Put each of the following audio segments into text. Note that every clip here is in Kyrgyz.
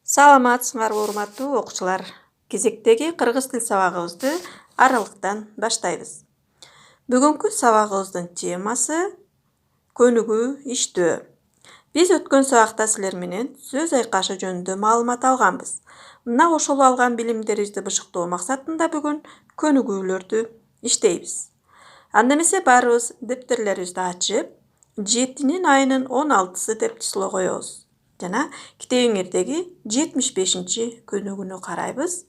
Саламатсыңарбы урматтуу окуучулар. Кезектеги кыргыз тил сабагыбызды аралыктан баштайбыз. Бүгүнкү сабагыбыздын темасы көнүгүү иштөө. Биз өткөн сабакта силер менен сөз айкашы жөнүндө маалымат алганбыз. Мына ошол алган билимдерибизди бышыктоо максатында бүгүн көнүгүүлөрдү иштейбиз. Анда эмесе баарыбыз дептерлерибизди ачып, 7-нин айынын 16-сы деп число коебуз. Жана китебиңердеги 75-чи көнүгүүнү карайбыз.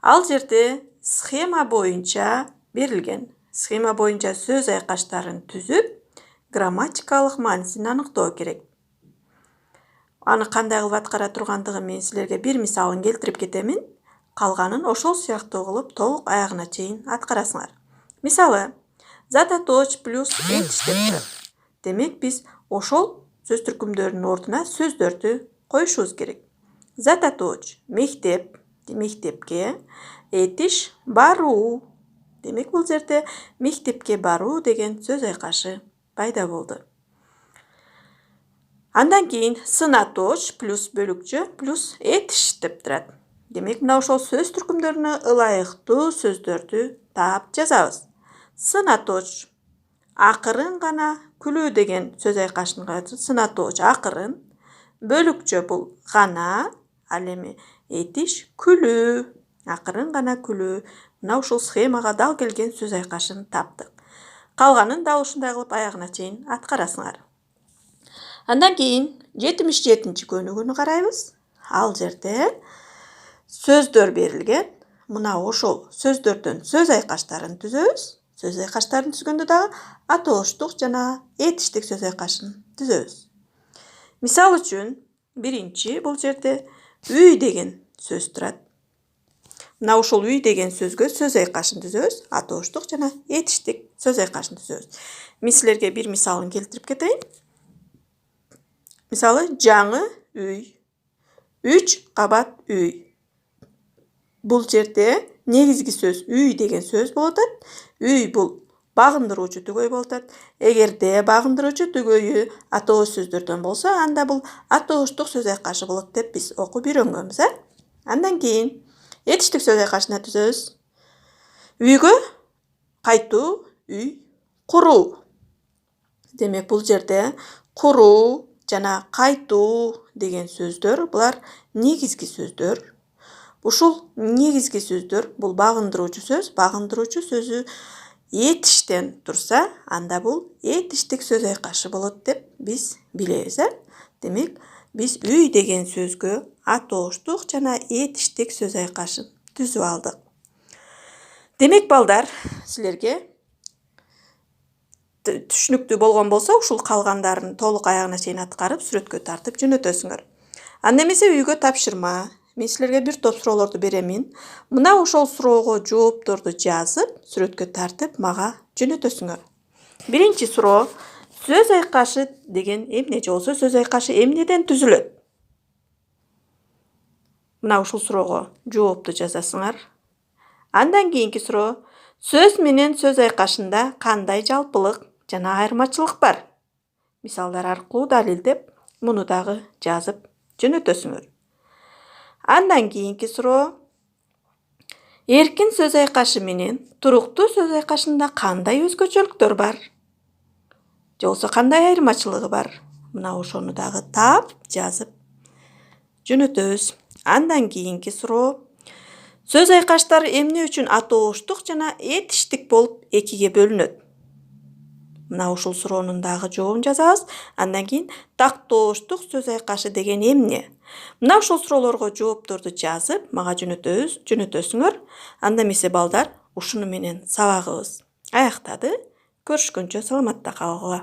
Ал жерде схема боюнча берилген. Схема боюнча сөз айкаштарын түзүп, грамматикалык маанисин аныктоо керек. Аны кандай кылып аткара тургандыгын мен силерге бир мисалын келтирип кетемин. Калганын ошол сыяктуу кылып толук аягына чейин аткарасыңар. Мисалы, зататоч плюс этиш деп турат. Демек биз ошол сөз түркүмдөрүнүн ордуна сөздөрдү коюшубуз керек. Зататоч мектеп, мектепке, этиш баруу. Демек бул жерде мектепке баруу деген сөз айкашы пайда болду. Андан кийин сынаточ плюс бөлүкчө плюс этиш деп турат. Демек мына ошол сөз түркүмдөрүнө ылайыктуу сөздөрдү таап жазабыз. Сынаточ акырын гана күлүү деген сөз айкашынга сынаточ акырын, бөлүкчө бул гана, ал эми этиш күлүү, акырын гана күлүү. Мына ушул схемага дал келген сөз айкашын таптык. Калганын дал ушундай кылып аягына чейин аткарасыңар. Андан кийин 77-чи көнүгүүнү карайбыз. Ал жерде сөздөр берилген. Мына ошол сөздөрдөн сөз айкаштарын түзөбүз. Сөз айкаштарын түзгөндө дагы атооштук жана этиштик сөз айкашын түзөбүз. Мисал үчүн, биринчи бул жерде үй деген сөз турат. Мына ушул үй деген сөзгө сөз айкашын түзөбүз. Атооштук жана этиштик сөз айкашын түзөбүз. Мен силерге бир мисалын келтирип кетейин. Мисалы, жаңы үй, 3 кабат үй. Бул жерде негизги сөз үй деген сөз болот. Үй бул багындыруучу түгөй болот. Эгерде багындыруучу түгөйү атоош сөздөрдөн болсо, анда бул атооштук сөз айкашы болот деп биз окуп үйрөнгөнбүз, Андан кийин этиштик сөз айкашына түзөбүз. Үйгө кайтуу, үй куруу. Демек бул жерде куруу жана кайтуу деген сөздөр, булар негизги сөздөр. Ушул негизги сөздөр бул багындыруучу сөз. Багындыруучу сөзү этиштен турса, анда бул этиштик сөз айкашы болот деп биз билебиз, Демек, биз үй деген сөзгө атооштук жана этиштик сөз айкашын түзүп алдык. Демек, балдар, силерге түшүнүктүү болгон болсо, ушул калгандарын толук аягына чейин аткарып, сүрөткө тартып жөнөтөсүңөр. Анда эмесе үйгө тапшырма. Мен силерге бир топ суроолорду беремин. Мына ошол суроого жоопторду жазып, сүрөткө тартып мага жөнөтөсүңөр. Биринчи суроо: сөз айкашы деген эмне, же болбосо сөз айкашы эмнеден түзүлөт? Мына ушул суроого жоопту жазасыңар. Андан кийинки суроо: сөз менен сөз айкашында кандай жалпылык жана айырмачылык бар? Мисалдар аркылуу далилдеп, муну дагы жазып жөнөтөсүңөр. Андан кийинки суроо: эркин сөз айкашы менен туруктуу сөз айкашында кандай өзгөчөлүктөр бар? Же болбосо кандай айырмачылыгы бар? Мына ошону дагы таап, жазып жөнөтөбүз. Андан кийинки суроо: сөз айкаштар эмне үчүн атооштук жана этиштик болуп экиге бөлүнөт? Мына ушул суроонун дагы жообун жазабыз. Андан кийин тактооштук сөз айкашы деген эмне? Мына ушул суроолорго жоопторду жазып, мага жөнөтөсүңөр. Анда эмесе балдар, ушуну менен сабагыбыз аяктады. Көрүшкөнчө саламатта калгыла.